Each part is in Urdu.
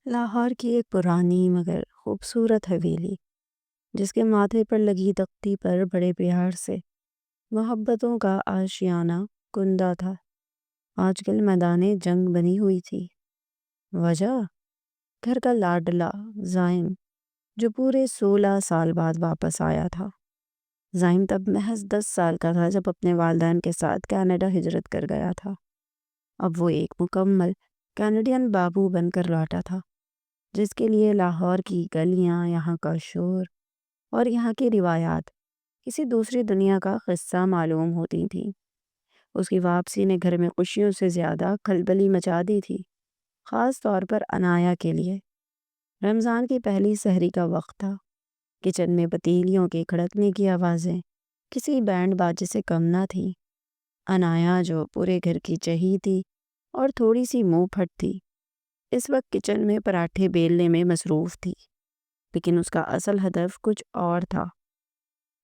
لاہور کی ایک پرانی مگر خوبصورت حویلی جس کے ماتھے پر لگی تختی پر بڑے پیار سے محبتوں کا آشیانہ کندہ تھا، آج کل میدان جنگ بنی ہوئی تھی۔ وجہ گھر کا لاڈلا زائم جو پورے 16 سال بعد واپس آیا تھا۔ زائم تب محض 10 سال کا تھا جب اپنے والدین کے ساتھ کینیڈا ہجرت کر گیا تھا۔ اب وہ ایک مکمل کینیڈین بابو بن کر لوٹا تھا، جس کے لیے لاہور کی گلیاں، یہاں کا شور اور یہاں کی روایات کسی دوسری دنیا کا قصہ معلوم ہوتی تھیں۔ اس کی واپسی نے گھر میں خوشیوں سے زیادہ کھلبلی مچا دی تھی، خاص طور پر عنایا کے لیے۔ رمضان کی پہلی سحری کا وقت تھا، کچن میں پتیلیوں کے کھڑکنے کی آوازیں کسی بینڈ باجے سے کم نہ تھیں۔ عنایا جو پورے گھر کی چہی تھی اور تھوڑی سی منہ پھٹ تھی، اس وقت کچن میں پراٹھے بیلنے میں مصروف تھی، لیکن اس کا اصل ہدف کچھ اور تھا۔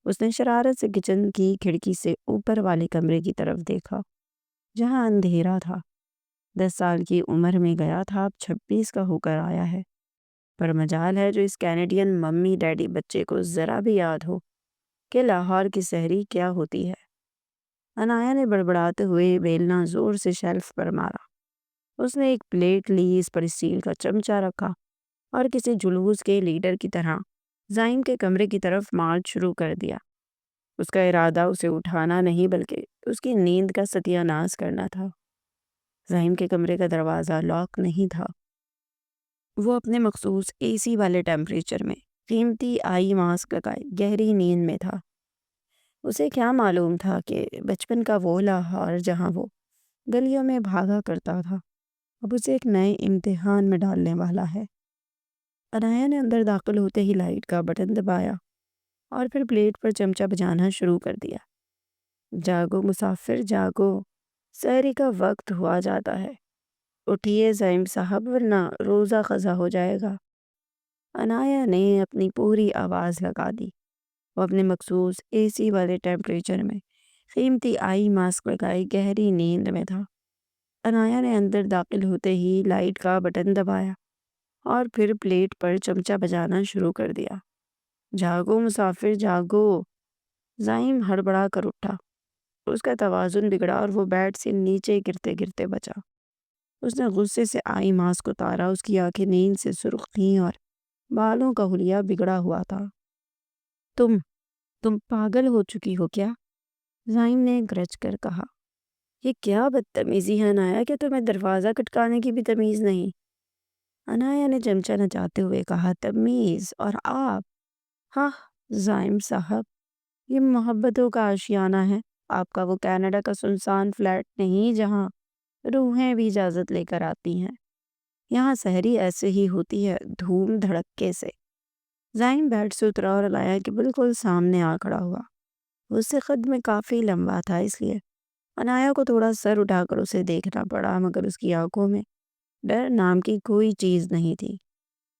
اس نے شرارت سے کچن کی کھڑکی سے اوپر والے کمرے کی طرف دیکھا، جہاں اندھیرا تھا۔ 10 سال کی عمر میں گیا تھا، اب 26 کا ہو کر آیا ہے۔ پر مجال ہے جو اس کینیڈین ممی ڈیڈی بچے کو ذرا بھی یاد ہو کہ لاہور کی سحری کیا ہوتی ہے۔ عنایا نے بڑبڑاتے ہوئے بیلنا زور سے شیلف پر مارا۔ اس نے ایک پلیٹ لی، اس پر اسٹیل کا چمچہ رکھا اور کسی جلوس کے لیڈر کی طرح زائم کے کمرے کی طرف مارچ شروع کر دیا۔ اس کا ارادہ اسے اٹھانا نہیں بلکہ اس کی نیند کا ستیہ ناش کرنا تھا۔ زائم کے کمرے کا دروازہ لاک نہیں تھا۔ وہ اپنے مخصوص اے سی والے ٹیمپریچر میں قیمتی آئی ماسک لگائے گہری نیند میں تھا۔ اسے کیا معلوم تھا کہ بچپن کا وہ لاہور جہاں وہ گلیوں میں بھاگا کرتا تھا، اب اسے ایک نئے امتحان میں ڈالنے والا ہے۔ عنایا نے اندر داخل ہوتے ہی لائٹ کا بٹن دبایا اور پھر پلیٹ پر چمچہ بجانا شروع کر دیا۔ جاگو مسافر جاگو، سحری کا وقت ہوا جاتا ہے، اٹھیے زائم صاحب ورنہ روزہ قضا ہو جائے گا۔ عنایا نے اپنی پوری آواز لگا دی۔ وہ اپنے مخصوص اے سی والے ٹیمپریچر میں قیمتی آئی ماسک لگائے گہری نیند میں تھا۔ عنایا نے اندر داخل ہوتے ہی لائٹ کا بٹن دبایا اور پھر پلیٹ پر چمچہ بجانا شروع کر دیا۔ جاگو مسافر جاگو، زائم ہڑبڑا کر اٹھا۔ اس کا توازن بگڑا اور وہ بیڈ سے نیچے گرتے گرتے بچا۔ اس نے غصے سے آئی ماسک اتارا، اس کی آنکھیں نیند سے سرخ تھیں اور بالوں کا حلیہ بگڑا ہوا تھا۔ تم پاگل ہو چکی ہو کیا؟ زائم نے گرج کر کہا۔ یہ کیا بدتمیزی ہے عنایا کہ تمہیں دروازہ کھٹکانے کی بھی تمیز نہیں؟ عنایا نے چمچہ نچاتے ہوئے کہا۔ تمیز اور آپ؟ ہاں زائم صاحب، یہ محبتوں کا آشیانہ ہے، آپ کا وہ کینیڈا کا سنسان فلیٹ نہیں جہاں روحیں بھی اجازت لے کر آتی ہیں۔ یہاں سحری ایسے ہی ہوتی ہے، دھوم دھڑکے سے۔ زائم بیڈ سے اترا اور عنایا کے بالکل سامنے آ کھڑا ہوا۔ اس سے قد میں کافی لمبا تھا، اس لیے عنایا کو تھوڑا سر اٹھا کر اسے دیکھنا پڑا، مگر اس کی آنکھوں میں ڈر نام کی کوئی چیز نہیں تھی۔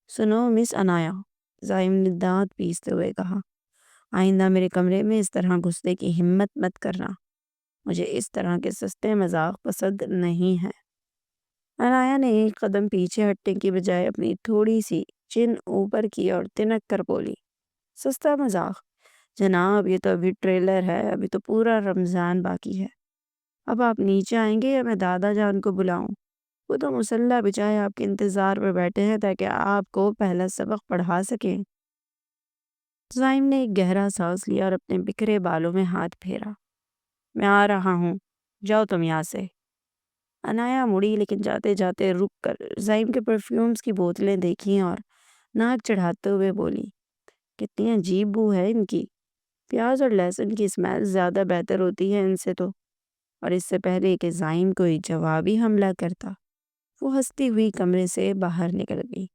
سنو مس عنایا، زائم نے دانت پیستے ہوئے کہا، آئندہ میرے کمرے میں اس طرح گھسنے کی ہمت مت کرنا، مجھے اس طرح کے سستے مذاق پسند نہیں ہیں۔ عنایا نے ایک قدم پیچھے ہٹنے کی بجائے اپنی تھوڑی سی چن اوپر کی اور تنک کر بولی، سستا مذاق؟ جناب یہ تو ابھی ٹریلر ہے، ابھی تو پورا رمضان باقی ہے۔ اب آپ نیچے آئیں گے یا میں دادا جان کو بلاؤں؟ وہ تو مسلح بچھائے آپ کے انتظار پر بیٹھے ہیں تاکہ آپ کو پہلا سبق پڑھا سکیں۔ زائم نے ایک گہرا سانس لیا اور اپنے بکھرے بالوں میں ہاتھ پھیرا۔ میں آ رہا ہوں، جاؤ تم یہاں سے۔ عنایا مڑی لیکن جاتے جاتے رک کر زائم کے پرفیومز کی بوتلیں دیکھیں اور ناک چڑھاتے ہوئے بولی، کتنی عجیب بو ہے ان کی، پیاز اور لہسن کی اسمیل زیادہ بہتر ہوتی ہے ان سے تو۔ اور اس سے پہلے کہ زائم کوئی جوابی حملہ کرتا، وہ ہنستی ہوئی کمرے سے باہر نکل گئی۔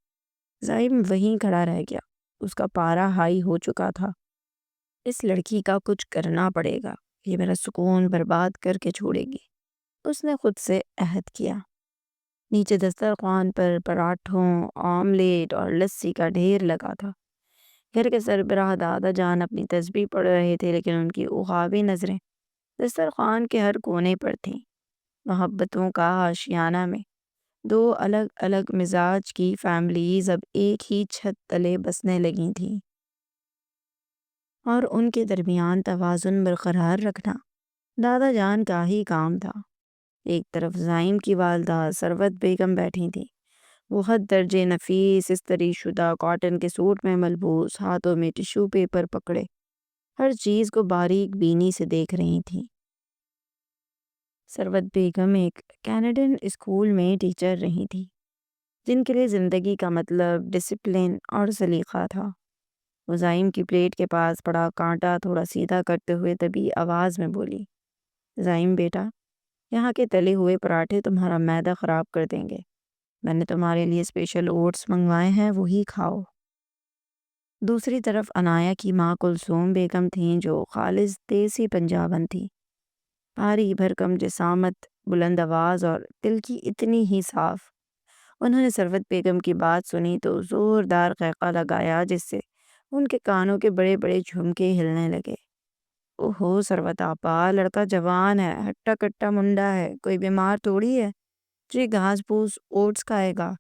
زائم وہیں کھڑا رہ گیا، اس کا پارا ہائی ہو چکا تھا۔ اس لڑکی کا کچھ کرنا پڑے گا، یہ میرا سکون برباد کر کے چھوڑے گی، اس نے خود سے عہد کیا۔ نیچے دسترخوان پر پراٹھوں، آملیٹ اور لسی کا ڈھیر لگا تھا۔ گھر کے سربراہ دادا جان اپنی تسبیح پڑھ رہے تھے، لیکن ان کی عقابی نظریں دسترخوان کے ہر کونے پر تھیں۔ محبتوں کا آشیانہ میں دو الگ الگ مزاج کی فیملیز اب ایک ہی چھت تلے بسنے لگی تھیں، اور ان کے درمیان توازن برقرار رکھنا دادا جان کا ہی کام تھا۔ ایک طرف زائم کی والدہ ثروت بیگم بیٹھی تھی، وہ حد درجے نفیس استری شدہ کاٹن کے سوٹ میں ملبوس، ہاتھوں میں ٹشو پیپر پکڑے ہر چیز کو باریک بینی سے دیکھ رہی تھی۔ ثروت بیگم ایک کینیڈین اسکول میں ٹیچر رہی تھی، جن کے لیے زندگی کا مطلب ڈسپلن اور سلیقہ تھا۔ وہ زائم کی پلیٹ کے پاس پڑا کانٹا تھوڑا سیدھا کرتے ہوئے دبی آواز میں بولی، زائم بیٹا، یہاں کے تلے ہوئے پراٹھے تمہارا معدہ خراب کر دیں گے۔ میں نے تمہارے لیے اسپیشل اوٹس منگوائے ہیں، وہی کھاؤ۔ دوسری طرف عنایہ کی ماں کلثوم بیگم تھیں، جو خالص دیسی پنجابن تھی، بھاری بھرکم جسامت، بلند آواز اور دل کی اتنی ہی صاف۔ انہوں نے ثروت بیگم کی بات سنی تو زوردار قہقہ لگایا، جس سے ان کے کانوں کے بڑے بڑے جھمکے ہلنے لگے۔ اوہو ثروت آپا، لڑکا جوان ہے، ہٹا کٹا منڈا ہے، کوئی بیمار تھوڑی ہے جو گھاس پھوس اوٹس کھائے گا۔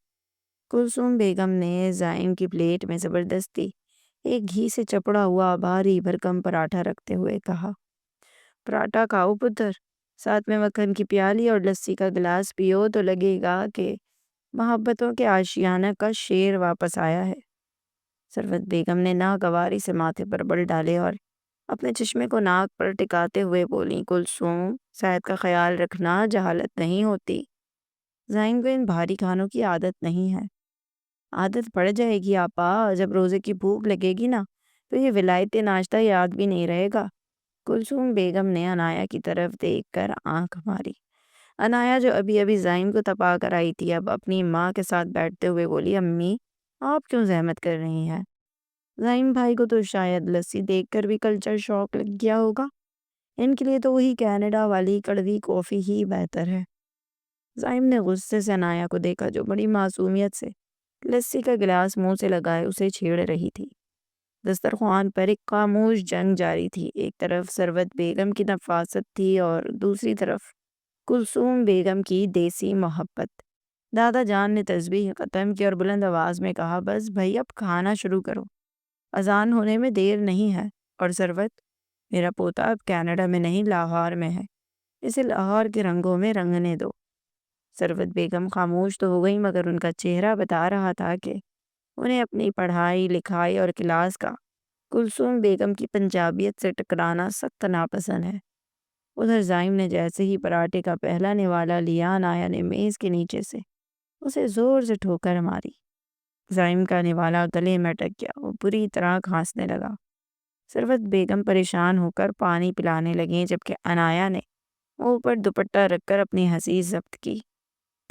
کلثوم بیگم نے زائم کی پلیٹ میں زبردستی ایک گھی سے چپڑا ہوا بھاری بھرکم پراٹھا رکھتے ہوئے کہا، پراٹھا کھاؤ پتر، ساتھ میں مکھن کی پیالی اور لسی کا گلاس پیو تو لگے گا کہ محبتوں کے آشیانہ کا شیر واپس آیا ہے۔ ثروت بیگم نے ناگواری سے ماتھے پر بل ڈالے اور اپنے چشمے کو ناک پر ٹکاتے ہوئے بولی، کلثوم، صحت کا خیال رکھنا جہالت نہیں ہوتی۔ زائم کو ان بھاری کھانوں کی عادت نہیں ہے۔ عادت پڑ جائے گی آپا، جب روزے کی بھوک لگے گی نا تو یہ ولایتی ناشتہ یاد بھی نہیں رہے گا۔ کلثوم بیگم نے عنایہ کی طرف دیکھ کر آنکھ ماری۔ عنایہ جو ابھی ابھی زائم کو تپا کر آئی تھی، اب اپنی ماں کے ساتھ بیٹھتے ہوئے بولی، امی آپ کیوں زحمت کر رہی ہیں؟ زائم بھائی کو تو شاید لسی دیکھ کر بھی کلچر شوق لگ گیا ہوگا، ان کے لیے تو وہی کینیڈا والی کڑوی کافی ہی بہتر ہے۔ زائم نے غصے سے عنایہ کو دیکھا، جو بڑی معصومیت سے لسی کا گلاس منہ سے لگائے اسے چھیڑ رہی تھی۔ دسترخوان پر ایک خاموش جنگ جاری تھی، ایک طرف ثروت بیگم کی نفاست تھی اور دوسری طرف کلثوم بیگم کی دیسی محبت۔ دادا جان نے تسبیح ختم کی اور بلند آواز میں کہا، بس بھائی اب کھانا شروع کرو، اذان ہونے میں دیر نہیں ہے۔ اور ثروت، میرا پوتا اب کینیڈا میں نہیں لاہور میں ہے، اسے لاہور کے رنگوں میں رنگنے دو۔ ثروت بیگم خاموش تو ہو گئی، مگر ان کا چہرہ بتا رہا تھا کہ انہیں اپنی پڑھائی لکھائی اور کلاس کا کلثوم بیگم کی پنجابیت سے ٹکرانا سخت ناپسند ہے۔ ادھر زائم نے جیسے ہی پراٹھے کا پہلا نوالا لیا، عنایہ نے میز کے نیچے سے اسے زور سے ٹھوکر ماری۔ زائم کا نوالا گلے میں اٹک گیا، وہ بری طرح کھانسنے لگا۔ ثروت بیگم پریشان ہو کر پانی پلانے لگیں، جبکہ عنایہ نے منہ پر دوپٹہ رکھ کر اپنی ہنسی ضبط کی۔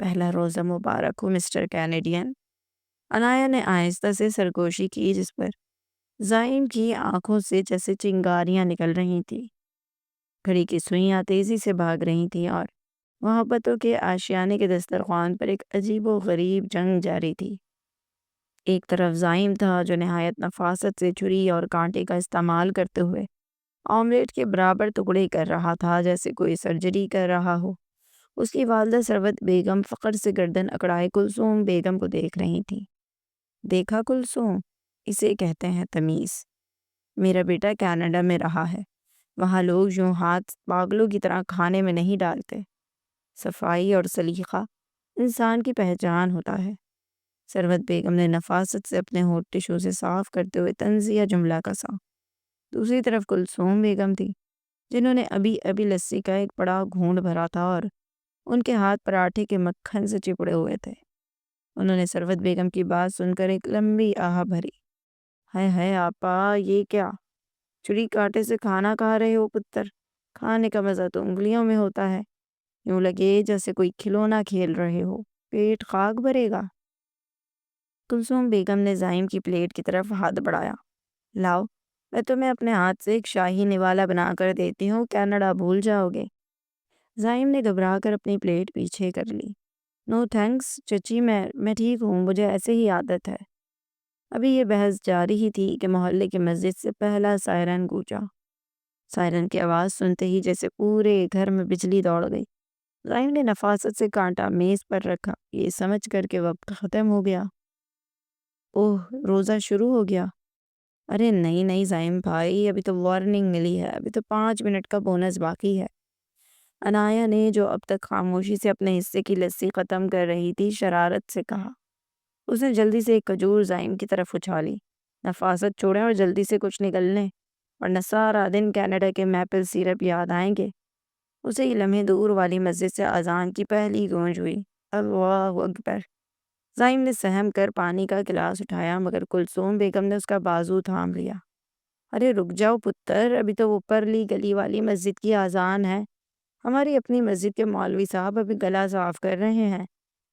پہلا روزہ مبارک ہو مسٹر کینیڈین۔ عنایہ نے آہستہ سے سرگوشی کی، جس پر زائم کی آنکھوں سے جیسے چنگاریاں نکل رہی تھیں، گھڑی کی سوئیاں تیزی سے بھاگ رہی تھیں، اور محبتوں کے آشیانے کے دسترخوان پر ایک عجیب و غریب جنگ جاری تھی۔ ایک طرف زائم تھا، جو نہایت نفاست سے چھری اور کانٹے کا استعمال کرتے ہوئے آملیٹ کے برابر ٹکڑے کر رہا تھا، جیسے کوئی سرجری کر رہا ہو۔ اس کی والدہ ثروت بیگم فخر سے گردن اکڑائے کلثوم بیگم کو دیکھ رہی تھی۔ دیکھا کلثوم، اسے کہتے ہیں تمیز۔ میرا بیٹا کینیڈا میں رہا ہے، وہاں لوگ یوں ہاتھ پاگلوں کی طرح کھانے میں نہیں ڈالتے۔ صفائی اور سلیقہ انسان کی پہچان ہوتا ہے۔ ثروت بیگم نے نفاست سے اپنے ہونٹ ٹشو سے صاف کرتے ہوئے طنزیہ جملہ کسا۔ دوسری طرف کلثوم بیگم تھی، جنہوں نے ابھی ابھی لسی کا ایک بڑا گھونٹ بھرا تھا اور ان کے ہاتھ پراٹھے کے مکھن سے چپڑے ہوئے تھے۔ انہوں نے ثروت بیگم کی بات سن کر ایک لمبی آہ بھری۔ ہائے ہائے آپا، یہ کیا چھری کانٹے سے کھانا کھا رہے ہو پتر؟ کھانے کا مزہ تو انگلیوں میں ہوتا ہے، یوں لگے جیسے کوئی کھلونا کھیل رہے ہو، پیٹ خاک بھرے گا۔ کلثوم بیگم نے زائم کی پلیٹ کی طرف ہاتھ بڑھایا، لاؤ، میں تمہیں اپنے ہاتھ سے ایک شاہی نوالا بنا کر دیتی ہوں، کینیڈا بھول جاؤ گے۔ زائم نے گھبرا کر اپنی پلیٹ پیچھے کر لی۔ نو تھینکس چچی، میں ٹھیک ہوں، مجھے ایسے ہی عادت ہے۔ ابھی یہ بحث جاری ہی تھی کہ محلے کی مسجد سے پہلا سائرن گونجا۔ سائرن کی آواز سنتے ہی جیسے پورے گھر میں بجلی دوڑ گئی۔ زائم نے نفاست سے کانٹا میز پر رکھا، یہ سمجھ کر کہ وقت ختم ہو گیا۔ اوہ، روزہ شروع ہو گیا؟ ارے نہیں نہیں زائم بھائی، ابھی تو وارننگ ملی ہے، ابھی تو 5 منٹ کا بونس باقی ہے۔ انایا نے جو اب تک خاموشی سے اپنے حصے کی لسی ختم کر رہی تھی شرارت سے کہا۔ اس نے جلدی سے ایک کھجور زائم کی طرف اچھالی۔ نفاست چھوڑیں اور جلدی سے کچھ نکل لیں، ورنہ سارا دن کینیڈا کے میپل سیرپ یاد آئیں گے۔ اسے ہی لمحے دور والی مسجد سے اذان کی پہلی گونج ہوئی۔ اللہ اکبر! زائم نے سہم کر پانی کا گلاس اٹھایا، مگر کلثوم بیگم نے اس کا بازو تھام لیا۔ ارے رک جاؤ پتر، ابھی تو وہ پرلی گلی والی مسجد کی اذان ہے۔ ہماری اپنی مسجد کے مولوی صاحب ابھی گلا صاف کر رہے ہیں،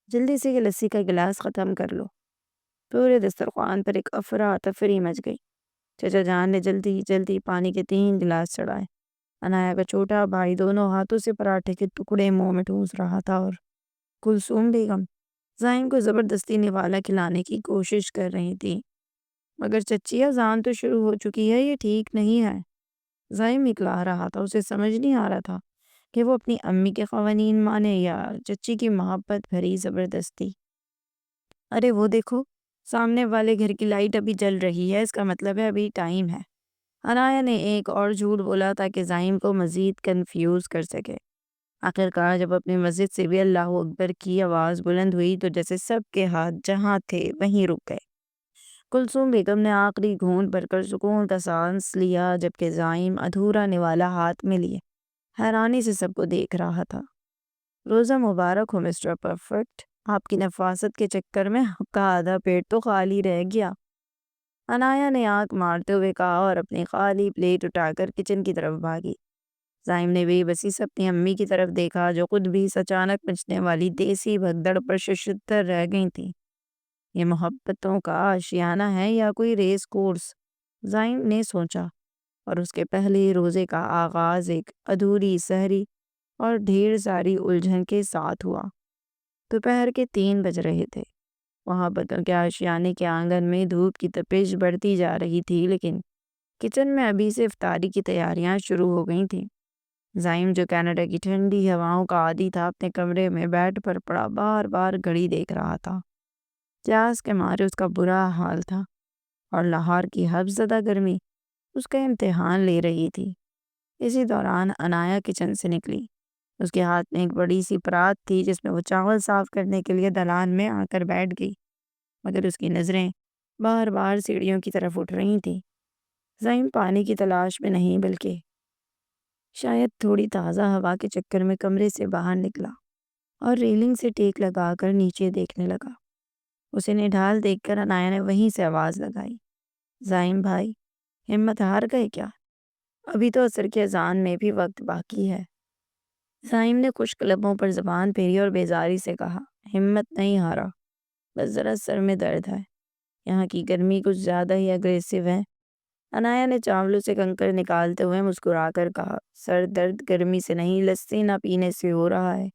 جلدی سے یہ لسی کا گلاس ختم کر لو۔ پورے دسترخوان پر ایک افراتفری مچ گئی۔ چچا جان نے جلدی جلدی پانی کے 3 گلاس چڑھائے۔ انایا کا چھوٹا بھائی دونوں ہاتھوں سے پراٹھے کے ٹکڑے منہ میں ٹھوس رہا تھا، اور کلثوم بیگم زائم کو زبردستی نوالا کھلانے کی کوشش کر رہی تھی۔ مگر چچی اذان تو شروع ہو چکی ہے، یہ ٹھیک نہیں ہے۔ زائم اکلا رہا تھا، اسے سمجھ نہیں آ رہا تھا کہ وہ اپنی امی کے قوانین مانے یا چچی کی محبت بھری زبردستی۔ ارے وہ دیکھو، سامنے والے گھر کی لائٹ ابھی جل رہی ہے، اس کا مطلب ہے ابھی ٹائم ہے۔ انایا نے ایک اور جھوٹ بولا تاکہ زائم کو مزید کنفیوز کر سکے۔ آخرکار جب اپنی مسجد سے بھی اللہ اکبر کی آواز بلند ہوئی تو جیسے سب کے ہاتھ جہاں تھے وہیں رک گئے۔ کلثوم بیگم نے آخری گھونٹ بھر کر سکون کا سانس لیا، جبکہ زائم ادھورا نوالا ہاتھ میں لیے حیرانی سے سب کو دیکھ رہا تھا۔ روزہ مبارک ہو مسٹر پرفیکٹ، آپ کی نفاست کے چکر میں آپ کا آدھا پیٹ تو خالی رہ گیا۔ انایا نے آنکھ مارتے ہوئے کہا اور اپنی خالی پلیٹ اٹھا کر کچن کی طرف بھاگی۔ زائم نے بے بسی سے اپنی امی کی طرف دیکھا، جو خود بھی اس اچانک مچنے والی دیسی بھگدڑ پر ششدر رہ گئی تھی۔ یہ محبتوں کا آشیانہ ہے یا کوئی ریس کورس؟ زائم نے سوچا، اور اس کے پہلے روزے کا آغاز ایک ادھوری سحری اور ڈھیر ساری الجھن کے ساتھ ہوا۔ دوپہر کے 3 بج رہے تھے۔ محبتوں کے آشیانے کے آنگن میں دھوپ کی تپش بڑھتی جا رہی تھی، لیکن کچن میں ابھی سے افطاری کی تیاریاں شروع ہو گئی تھیں۔ زائم جو کینیڈا کی ٹھنڈی ہواؤں کا عادی تھا، اپنے کمرے میں بیڈ پر پڑا بار بار گھڑی دیکھ رہا تھا۔ پیاس کے مارے اس کا برا حال تھا، اور لاہور کی حبس زدہ گرمی اس کا امتحان لے رہی تھی۔ اسی دوران انایا کچن سے نکلی۔ اس کے ہاتھ میں ایک بڑی سی پرات تھی، جس میں وہ چاول صاف کرنے کے لیے دلان میں آ کر بیٹھ گئی، مگر اس کی نظریں بار بار سیڑھیوں کی طرف اٹھ رہی تھیں۔ زائم پانی کی تلاش میں نہیں، بلکہ شاید تھوڑی تازہ ہوا کے چکر میں کمرے سے باہر نکلا اور ریلنگ سے ٹیک لگا کر نیچے دیکھنے لگا۔ اسے نڈھال دیکھ کر انایا نے وہیں سے آواز لگائی، زائم بھائی، ہمت ہار گئے کیا؟ ابھی تو عصر کے اذان میں بھی وقت باقی ہے۔ زائم نے خشک لبوں پر زبان پھیری اور بیزاری سے کہا، ہمت نہیں ہارا، بس ذرا سر میں درد ہے۔ یہاں کی گرمی کچھ زیادہ ہی اگریسو ہے۔ انایا نے چاولوں سے کنکر نکالتے ہوئے مسکرا کر کہا، سر درد گرمی سے نہیں، لسی نہ پینے سے ہو رہا ہے۔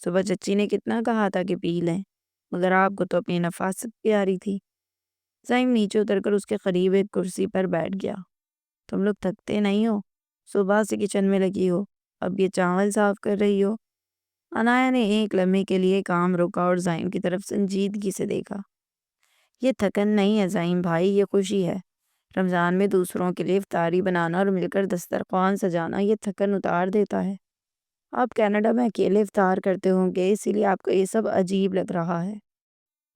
صبح چچی نے کتنا کہا تھا کہ پی لیں، مگر آپ کو تو اپنی نفاست پیاری تھی۔ زائم نیچے اتر کر اس کے قریب ایک کرسی پر بیٹھ گیا۔ تم لوگ تھکتے نہیں ہو؟ صبح سے کچن میں لگی ہو، اب یہ چاول صاف کر رہی ہو؟ انایا نے ایک لمحے کے لیے کام روکا اور زائم کی طرف سنجیدگی سے دیکھا۔ یہ تھکن نہیں ہے زائم بھائی، یہ خوشی ہے۔ رمضان میں دوسروں کے لیے افطاری بنانا اور مل کر دسترخوان سجانا یہ تھکن اتار دیتا ہے۔ آپ کینیڈا میں اکیلے افطار کرتے ہوں گے، اسی لیے آپ کو یہ سب عجیب لگ رہا ہے۔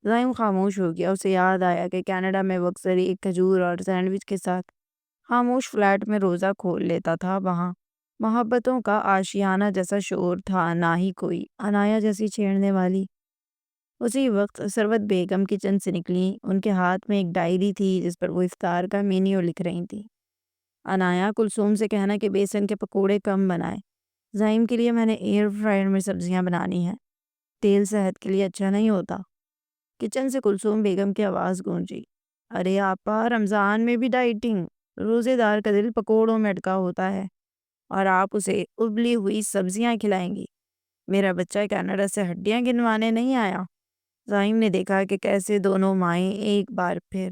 زائم خاموش ہو گیا۔ اسے یاد آیا کہ کینیڈا میں وہ اکثر ایک کھجور اور سینڈوچ کے ساتھ خاموش فلیٹ میں روزہ کھول لیتا تھا۔ وہاں محبتوں کا آشیانہ جیسا شعور تھا، نہ ہی کوئی انایا جیسی چھیڑنے والی۔ اسی وقت ثروت بیگم کچن سے نکلی۔ ان کے ہاتھ میں ایک ڈائری تھی جس پر وہ افطار کا مینیو لکھ رہی تھی۔ انایا، کلثوم سے کہنا کہ بیسن کے پکوڑے کم بنائے۔ زائم کے لیے میں نے ایئر فرائر میں سبزیاں بنانی ہیں، تیل صحت کے لیے اچھا نہیں ہوتا۔ کچن سے کلثوم بیگم کی آواز گونجی، ارے آپا، رمضان میں بھی ڈائٹنگ؟ روزے دار کا دل پکوڑوں میں اٹکا ہوتا ہے، اور آپ اسے ابلی ہوئی سبزیاں کھلائیں گی؟ میرا بچہ کینیڈا سے ہڈیاں گنوانے نہیں آیا۔ زائم نے دیکھا کہ کیسے دونوں مائیں ایک بار پھر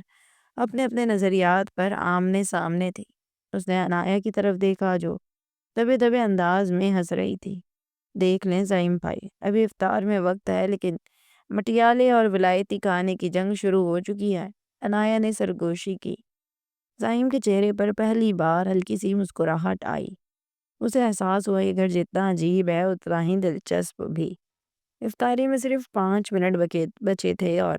اپنے اپنے نظریات پر آمنے سامنے تھی۔ اس نے انایا کی طرف دیکھا، جو دبے دبے انداز میں ہنس رہی تھی۔ دیکھ لیں زعیم بھائی، ابھی افطار میں وقت ہے لیکن مٹیالے اور ولایتی کھانے کی جنگ شروع ہو چکی ہے۔ عنایہ نے سرگوشی کی۔ زعیم کے چہرے پر پہلی بار ہلکی سی مسکراہٹ آئی۔ اسے احساس ہوا یہ گھر جتنا عجیب ہے اتنا ہی دلچسپ بھی۔ افطاری میں صرف 5 منٹ بچے تھے اور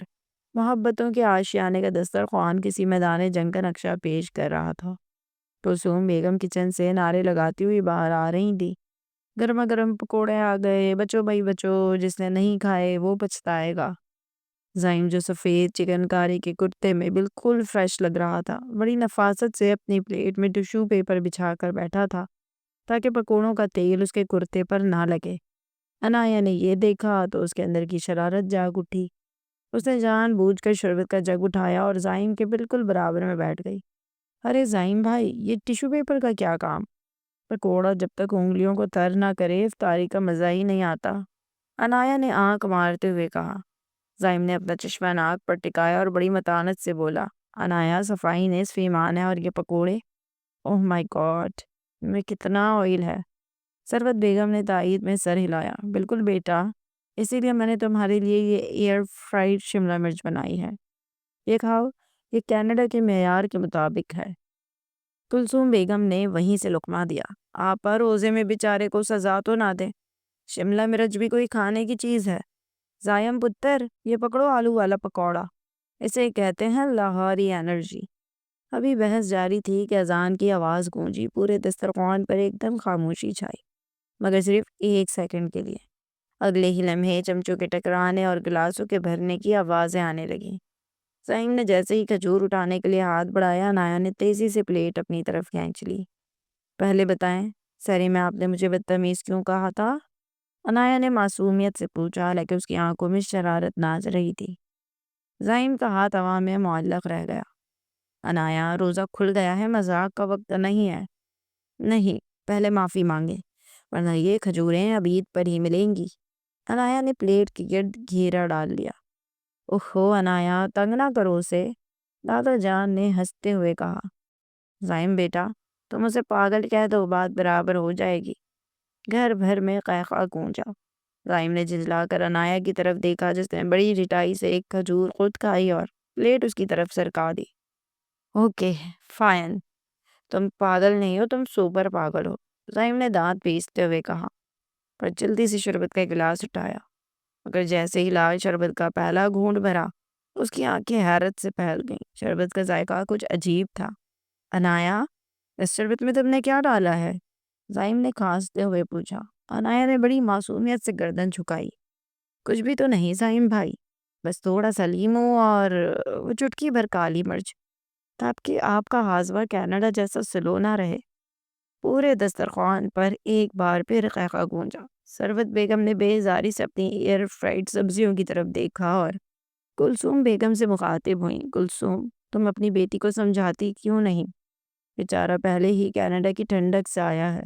محبتوں کے آشیانے کا دسترخوان کسی میدان جنگ کا نقشہ پیش کر رہا تھا۔ کلثوم بیگم کچن سے نعرے لگاتی ہوئی باہر آ رہی تھی، گرما گرم پکوڑے آ گئے، بچو بھائی بچو، جس نے نہیں کھائے وہ پچھتائے گا۔ زعیم جو سفید چکن کاری کے کرتے میں بالکل فریش لگ رہا تھا، بڑی نفاست سے اپنی پلیٹ میں ٹشو پیپر بچھا کر بیٹھا تھا تاکہ پکوڑوں کا تیل اس کے کرتے پر نہ لگے۔ عنایہ نے یہ دیکھا تو اس کے اندر کی شرارت جاگ اٹھی۔ اس نے جان بوجھ کر شربت کا جگ اٹھایا اور زعیم کے بالکل برابر میں بیٹھ گئی۔ ارے زعیم بھائی، یہ ٹشو پیپر کا کیا کام؟ پکوڑا جب تک انگلیوں کو تر نہ کرے افطاری کا مزہ ہی نہیں آتا، عنایہ نے آنکھ مارتے ہوئے کہا۔ زعیم نے اپنا چشمہ ناک پر ٹکایا اور بڑی متانت سے بولا، عنایہ صفائی نصف ایمان ہے، اور یہ پکوڑے، اوہ مائی گاڈ، میں کتنا آئل ہے۔ ثروت بیگم نے تائید میں سر ہلایا۔ بالکل بیٹا، اسی لیے میں نے تمہارے لیے یہ ایئر فرائیڈ شملہ مرچ بنائی ہے، یہ کھاؤ، یہ کینیڈا کے معیار کے مطابق ہے۔ کلثوم بیگم نے وہیں سے لقمہ دیا۔ آپا روزے میں بیچارے کو سزا تو نہ دے، شملہ مرچ بھی کوئی کھانے کی چیز ہے؟ زائم پتر، یہ پکڑو آلو والا پکوڑا، اسے کہتے ہیں لاہوری انرجی۔ ابھی بحث جاری تھی کہ اذان کی آواز گونجی، پورے دسترخوان پر ایک دم خاموشی چھائی، مگر صرف 1 سیکنڈ کے لیے۔ اگلے ہی لمحے چمچوں کے ٹکرانے اور گلاسوں کے بھرنے کی آوازیں آنے لگیں۔ زعیم نے جیسے ہی کھجور اٹھانے کے لیے ہاتھ بڑھایا، عنایہ نے تیزی سے پلیٹ اپنی طرف کھینچ لی۔ پہلے بتائیں، سری میں آپ نے مجھے بدتمیز کیوں کہا تھا؟ عنایہ نے معصومیت سے پوچھا، لیکن اس کی آنکھوں میں شرارت ناز رہی تھی۔ زعیم کا ہاتھ ہوا میں معلق رہ گیا۔ عنایہ، روزہ کھل گیا ہے، مذاق کا وقت نہیں ہے۔ نہیں، پہلے معافی مانگے، ورنہ یہ کھجوریں اب عید پر ہی ملیں گی۔ عنایہ نے پلیٹ کے گرد گھیرا ڈال لیا۔ اوہو عنایہ، تنگ نہ کرو اسے، دادا جان نے ہنستے ہوئے کہا۔ زعیم بیٹا، تم اسے پاگل کہہ دو، بات برابر ہو جائے گی۔ گھر بھر میں قہقہ گونجا۔ زعیم نے جھنجلا کر عنایہ کی طرف دیکھا، جس نے بڑی رٹائی سے ایک کھجور خود کھائی اور پلیٹ اس کی طرف سرکا دی۔ اوکے فائن، تم پاگل نہیں ہو، تم سوپر پاگل ہو، زعیم نے دانت پیستے ہوئے کہا، پر جلدی سے شربت کا گلاس اٹھایا۔ مگر جیسے ہی لال شربت کا پہلا گھونٹ بھرا، اس کی آنکھیں حیرت سے پھیل گئیں۔ شربت کا ذائقہ کچھ عجیب تھا۔ عنایہ، اس شربت میں تم نے کیا ڈالا ہے؟ زعیم نے کھانستے ہوئے پوچھا۔ عنایہ نے بڑی معصومیت سے گردن جھکائی۔ کچھ بھی تو نہیں زعیم بھائی، بس تھوڑا سا لیمو اور وہ چٹکی بھر کالی مرچ، تاکہ آپ کا ہاضمہ کینیڈا جیسا سلو نہ رہے۔ پورے دسترخوان پر ایک بار پھر قہقہ گونجا۔ ثروت بیگم نے بیزاری سے اپنی ایئر فرائیڈ سبزیوں کی طرف دیکھا اور کلثوم بیگم سے مخاطب ہوئیں۔ کلثوم، تم اپنی بیٹی کو سمجھاتی کیوں نہیں؟ بیچارہ پہلے ہی کینیڈا کی ٹھنڈک سے آیا ہے،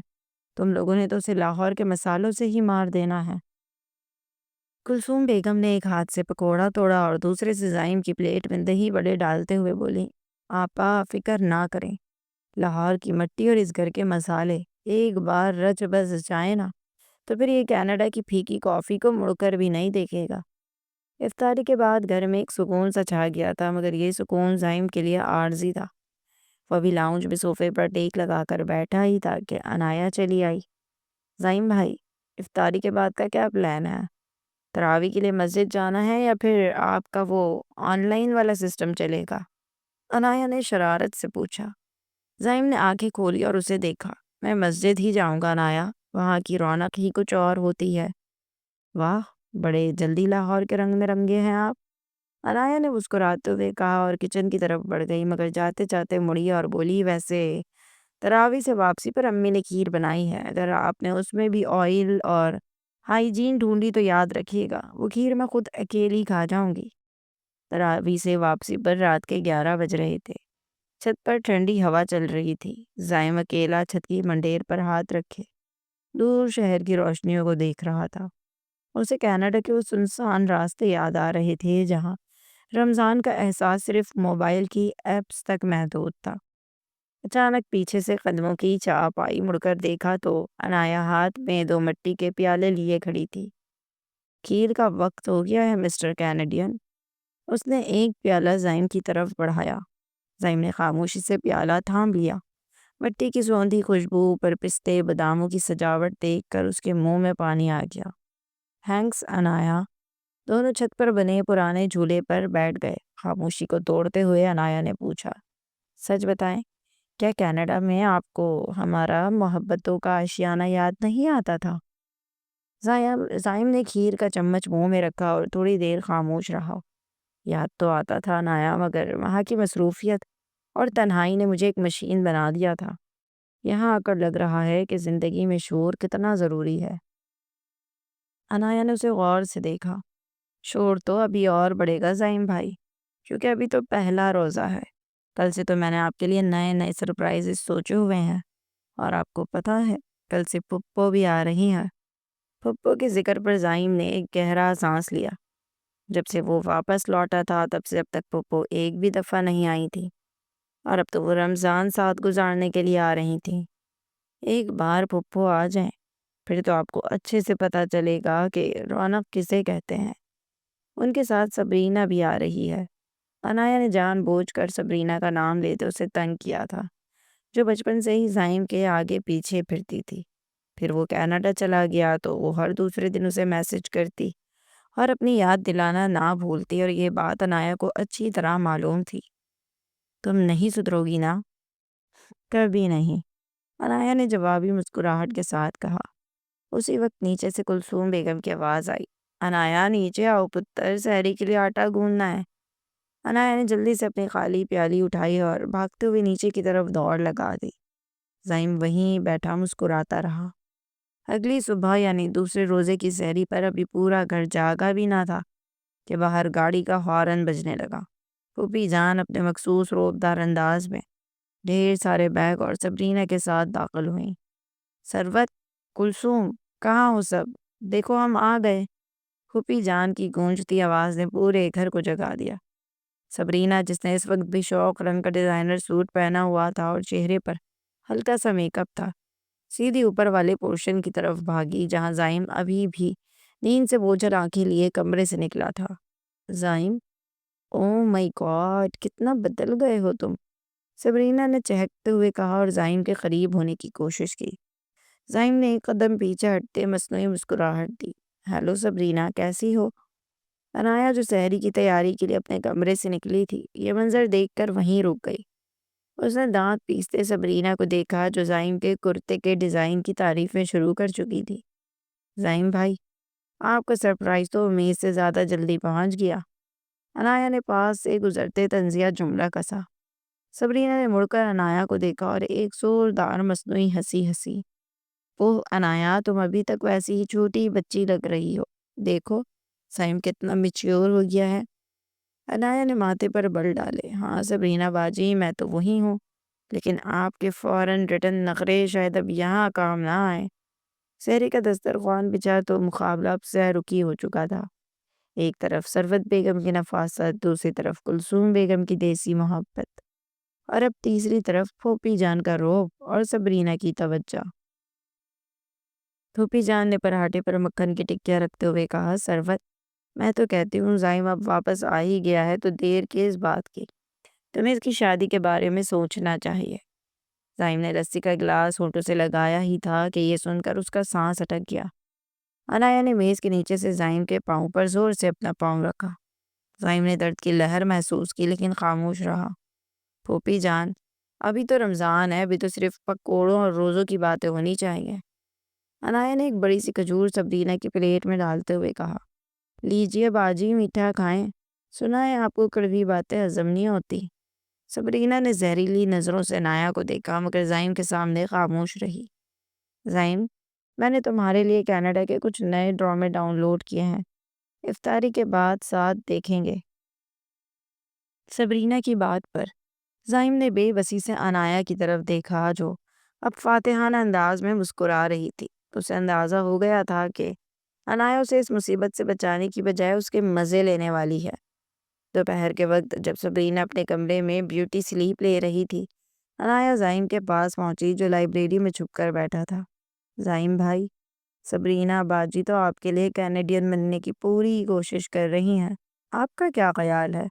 تم لوگوں نے تو اسے لاہور کے مسالوں سے ہی مار دینا ہے۔ کلثوم بیگم نے ایک ہاتھ سے پکوڑا توڑا اور دوسرے سے زعیم کی پلیٹ میں دہی بڑے ڈالتے ہوئے بولی، آپا فکر نہ کریں، لاہور کی مٹی اور اس گھر کے مسالے ایک بار رچ بس جائیں نا تو پھر یہ کینیڈا کی پھیکی کافی کو مڑ کر بھی نہیں دیکھے گا۔ افطاری کے بعد گھر میں ایک سکون سا چھا گیا تھا، مگر یہ سکون زعیم کے لیے عارضی تھا۔ وہ بھی لاؤنج میں صوفے پر ٹیک لگا کر بیٹھا ہی تھا کہ عنایہ چلی آئی۔ زعیم بھائی، افطاری کے بعد کا کیا پلان ہے؟ تراویح کے لیے مسجد جانا ہے یا پھر آپ کا وہ آن لائن والا سسٹم چلے گا؟ عنایہ نے شرارت سے پوچھا۔ زعیم نے آنکھیں کھولی اور اسے دیکھا۔ میں مسجد ہی جاؤں گا عنایہ، وہاں کی رونق ہی کچھ اور ہوتی ہے۔ واہ، بڑے جلدی لاہور کے رنگ میں رنگے ہیں آپ، عنایہ نے مسکراتے ہوئے کہا اور کچن کی طرف بڑھ گئی، مگر جاتے جاتے مڑی اور بولی، ویسے تراویح سے واپسی پر امی نے کھیر بنائی ہے، اگر آپ نے اس میں بھی آئل اور ہائیجین ڈھونڈی تو یاد رکھیے گا، وہ کھیر میں خود اکیلی کھا جاؤں گی۔ تراویح سے واپسی پر رات کے 11 بج رہے تھے۔ چھت پر ٹھنڈی ہوا چل رہی تھی۔ زعیم اکیلا چھت کی منڈیر پر ہاتھ رکھے دور شہر کی روشنیوں کو دیکھ رہا تھا۔ اسے کینیڈا کے وہ سنسان راستے یاد آ رہے تھے جہاں رمضان کا احساس صرف موبائل کی ایپس تک محدود تھا۔ اچانک پیچھے سے قدموں کی چاپ آئی، مڑ کر دیکھا تو عنایا ہاتھ میں 2 مٹی کے پیالے لیے کھڑی تھی۔ کھیر کا وقت ہو گیا ہے مسٹر کینیڈین۔ اس نے ایک پیالہ زائم کی طرف بڑھایا۔ زائم نے خاموشی سے پیالہ تھام لیا۔ مٹی کی سوندھی خوشبو، اوپر پستے باداموں کی سجاوٹ دیکھ کر اس کے منہ میں پانی آ گیا۔ ہینکس، عنایا دونوں چھت پر بنے پرانے جھولے پر بیٹھ گئے۔ خاموشی کو توڑتے ہوئے عنایا نے پوچھا، سچ بتائیں، کیا کینیڈا میں آپ کو ہمارا محبتوں کا آشیانہ یاد نہیں آتا تھا؟ زائم نے کھیر کا چمچ منہ میں رکھا اور تھوڑی دیر خاموش رہا۔ یاد تو آتا تھا عنایا، مگر وہاں کی مصروفیت اور تنہائی نے مجھے ایک مشین بنا دیا تھا۔ یہاں آ کر لگ رہا ہے کہ زندگی میں شور کتنا ضروری ہے۔ عنایا نے اسے غور سے دیکھا۔ شور تو ابھی اور بڑھے گا زائم بھائی، کیونکہ ابھی تو پہلا روزہ ہے۔ کل سے تو میں نے آپ کے لیے نئے نئے سرپرائزز سوچے ہوئے ہیں، اور آپ کو پتہ ہے کل سے پھپھو بھی آ رہی ہیں۔ پھپھو کے ذکر پر زائم نے ایک گہرا سانس لیا۔ جب سے وہ واپس لوٹا تھا تب سے اب تک پھپھو ایک بھی دفعہ نہیں آئی تھی، اور اب تو وہ رمضان ساتھ گزارنے کے لیے آ رہی تھیں۔ ایک بار پھپھو آ جائیں پھر تو آپ کو اچھے سے پتہ چلے گا کہ رونق کسے کہتے ہیں۔ ان کے ساتھ سبرینا بھی آ رہی ہے۔ عنایا نے جان بوجھ کر سبرینا کا نام لیتے اسے تنگ کیا تھا، جو بچپن سے ہی زائم کے آگے پیچھے پھرتی تھی۔ پھر وہ کینیڈا چلا گیا تو وہ ہر دوسرے دن اسے میسج کرتی اور اپنی یاد دلانا نہ بھولتی، اور یہ بات عنایا کو اچھی طرح معلوم تھی۔ تم نہیں سدھرو گی نا؟ کبھی نہیں، عنایا نے جوابی مسکراہٹ کے ساتھ کہا۔ اسی وقت نیچے سے کلثوم بیگم کی آواز آئی، عنایا نیچے آؤ پتر، سحری کے لیے آٹا گوندنا ہے۔ عنایا نے جلدی سے اپنی خالی پیالی اٹھائی اور بھاگتے ہوئے نیچے کی طرف دوڑ لگا دی۔ زائم وہیں بیٹھا مسکراتا رہا۔ اگلی صبح یعنی دوسرے روزے کی سحری پر ابھی پورا گھر جاگا بھی نہ تھا کہ باہر گاڑی کا ہارن بجنے لگا۔ پھوپھی جان اپنے مخصوص روبدار انداز میں ڈھیر سارے بیگ اور سبرینا کے ساتھ داخل ہوئیں۔ ثروت، کلثوم، کہاں ہو سب؟ دیکھو ہم آ گئے۔ پھوپھی جان کی گونجتی آواز نے پورے گھر کو جگا دیا۔ سبرینا، جس نے اس وقت بھی شوق رنگ کا ڈیزائنر سوٹ پہنا ہوا تھا اور چہرے پر ہلکا سا میک اپ تھا، سیدھی اوپر والے پورشن کی طرف بھاگی جہاں زائم ابھی بھی نیند سے بوجھل آنکھیں لیے کمرے سے نکلا تھا۔ زائم، او مائی گاڈ، کتنا بدل گئے ہو تم، سبرینا نے چہکتے ہوئے کہا اور زائم کے قریب ہونے کی کوشش کی۔ زائم نے ایک قدم پیچھے ہٹتے مصنوعی مسکراہٹ دی۔ ہیلو سبرینا، کیسی ہو؟ عنایا، جو سحری کی تیاری کے لیے اپنے کمرے سے نکلی تھی، یہ منظر دیکھ کر وہیں رک گئی۔ اس نے دانت پیستے سبرینا کو دیکھا جو زائم کے کرتے کے ڈیزائن کی تعریفیں شروع کر چکی تھی۔ زائم بھائی، آپ کا سرپرائز تو امید سے زیادہ جلدی پہنچ گیا۔ عنایا نے پاس سے گزرتے طنزیہ جملہ کسا۔ سبرینا نے مڑ کر عنایا کو دیکھا اور ایک زوردار مصنوعی ہنسی ہنسی۔ اوہ عنایا، تم ابھی تک ویسی ہی چھوٹی بچی لگ رہی ہو، دیکھو زائم کتنا میچیور ہو گیا ہے۔ عنایا نے ماتھے پر بل ڈالے۔ ہاں سبرینا باجی، میں تو وہی ہوں، لیکن آپ کے فوراً ریٹن نخرے شاید اب یہاں کام نہ آئے۔ سحری کا دسترخوان بچھا تو مقابلہ اب سہ رخی ہو چکا تھا۔ ایک طرف ثروت بیگم کی نفاست، دوسری طرف کلثوم بیگم کی دیسی محبت، اور اب تیسری طرف پھوپھی جان کا روب اور سبرینا کی توجہ۔ پھوپھی جان نے پراٹھے پر مکھن کی ٹکیاں رکھتے ہوئے کہا، ثروت، میں تو کہتی ہوں زائم اب واپس آ ہی گیا ہے تو دیر کس بات کی؟ تمہیں اس کی شادی کے بارے میں سوچنا چاہیے۔ زائم نے لسی کا گلاس ہونٹوں سے لگایا ہی تھا کہ یہ سن کر اس کا سانس اٹک گیا۔ عنایا نے میز کے نیچے سے زائم کے پاؤں پر زور سے اپنا پاؤں رکھا۔ زائم نے درد کی لہر محسوس کی لیکن خاموش رہا۔ پھوپھی جان، ابھی تو رمضان ہے، ابھی تو صرف پکوڑوں اور روزوں کی باتیں ہونی چاہیے۔ عنایا نے ایک بڑی سی کھجور سبرینا کی پلیٹ میں ڈالتے ہوئے کہا، لیجیے باجی، میٹھا کھائیں، سنا ہے آپ کو کڑوی باتیں ہضم نہیں ہوتی۔ سبرینا نے زہریلی نظروں سے عنایا کو دیکھا مگر زائم کے سامنے خاموش رہی۔ زائم، میں نے تمہارے لیے کینیڈا کے کچھ نئے ڈرامے ڈاؤن لوڈ کیے ہیں، افطاری کے بعد ساتھ دیکھیں گے۔ سبرینا کی بات پر زائم نے بے بسی سے عنایا کی طرف دیکھا جو اب فاتحانہ انداز میں مسکرا رہی تھی۔ اسے اندازہ ہو گیا تھا کہ عنایا اسے اس مصیبت سے بچانے کی بجائے اس کے مزے لینے والی ہے۔ دوپہر کے وقت جب سبرینا اپنے کمرے میں بیوٹی سلیپ لے رہی تھی عنایا زائم کے پاس پہنچی جو لائبریری میں چھپ کر بیٹھا تھا۔ زائم بھائی، سبرینا باجی تو آپ کے لیے کینیڈین بننے کی پوری کوشش کر رہی ہیں، آپ کا کیا خیال ہے؟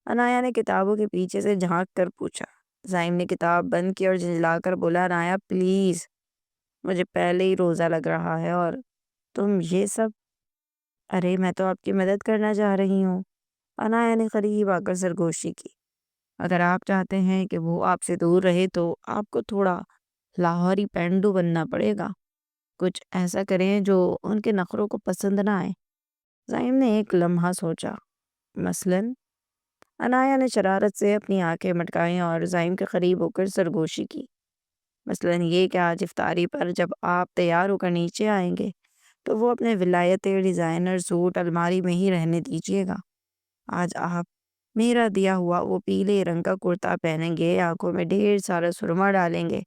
عنایا نے کتابوں کے پیچھے سے جھانک کر پوچھا۔ زائم نے کتاب بند کی اور جھنجھلا کر بولا، عنایا پلیز، مجھے پہلے ہی روزہ لگ رہا ہے اور تم یہ سب۔ ارے میں تو آپ کی مدد کرنا چاہ رہی ہوں۔ عنایا نے قریب آ کر سرگوشی کی۔ اگر آپ چاہتے ہیں کہ وہ آپ سے دور رہے تو آپ کو تھوڑا لاہوری پینڈو بننا پڑے گا، کچھ ایسا کریں جو ان کے نخروں کو پسند نہ آئے۔ زائم نے ایک لمحہ سوچا، مثلاً؟ عنایا نے شرارت سے اپنی آنکھیں مٹکائیں اور زائم کے قریب ہو کر سرگوشی کی۔ مثلاً یہ کہ آج افطاری پر جب آپ تیار ہو کر نیچے آئیں گے تو وہ اپنے ولایتی ڈیزائنر سوٹ الماری میں ہی رہنے دیجیے گا۔ آج آپ میرا دیا ہوا وہ پیلے رنگ کا کرتا پہنیں گے، آنکھوں میں ڈھیر سارا سرما ڈالیں گے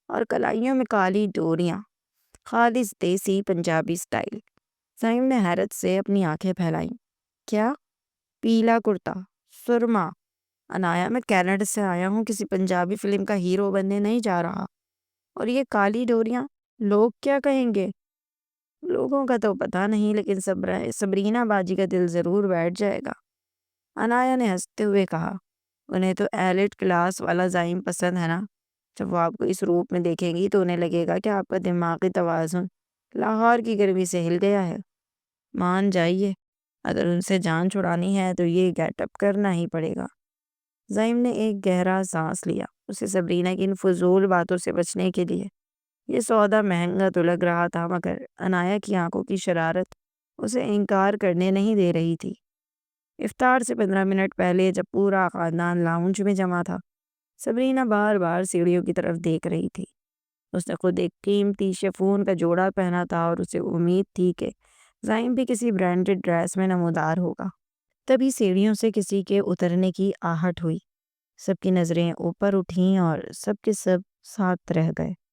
اور کلائیوں میں کالی ڈوریاں، خالص دیسی پنجابی سٹائل۔ زائم نے حیرت سے اپنی آنکھیں پھیلائیں۔ کیا؟ پیلا کرتا، سرما؟ عنایا، میں کینیڈا سے آیا ہوں، کسی پنجابی فلم کا ہیرو بننے نہیں جا رہا۔ اور یہ کالی ڈوریاں، لوگ کیا کہیں گے؟ لوگوں کا تو پتہ نہیں، لیکن سبرینا باجی کا دل ضرور بیٹھ جائے گا۔ عنایا نے ہنستے ہوئے کہا، انہیں تو ایلٹ کلاس والا زائم پسند ہے نا۔ جب وہ آپ کو اس روپ میں دیکھیں گی تو انہیں لگے گا کہ آپ کا دماغی توازن لاہور کی گرمی سے ہل گیا ہے۔ مان جائیے، اگر ان سے جان چھڑانی ہے تو یہ گیٹ اپ کرنا ہی پڑے گا۔ زائم نے ایک گہرا سانس لیا، اسے سبرینا کی ان فضول باتوں سے بچنے کے لیے یہ سودا مہنگا تو لگ رہا تھا، مگر عنایا کی آنکھوں کی شرارت اسے انکار کرنے نہیں دے رہی تھی۔ افطار سے 15 منٹ پہلے جب پورا خاندان لاؤنج میں جمع تھا، سبرینا بار بار سیڑھیوں کی طرف دیکھ رہی تھی۔ اس نے خود ایک قیمتی شیفون کا جوڑا پہنا تھا اور اسے امید تھی کہ زائم بھی کسی برانڈڈ ڈریس میں نمودار ہوگا۔ تبھی سیڑھیوں سے کسی کے اترنے کی آہٹ ہوئی، سب کی نظریں اوپر اٹھیں اور سب کے سب ساتھ رہ گئے۔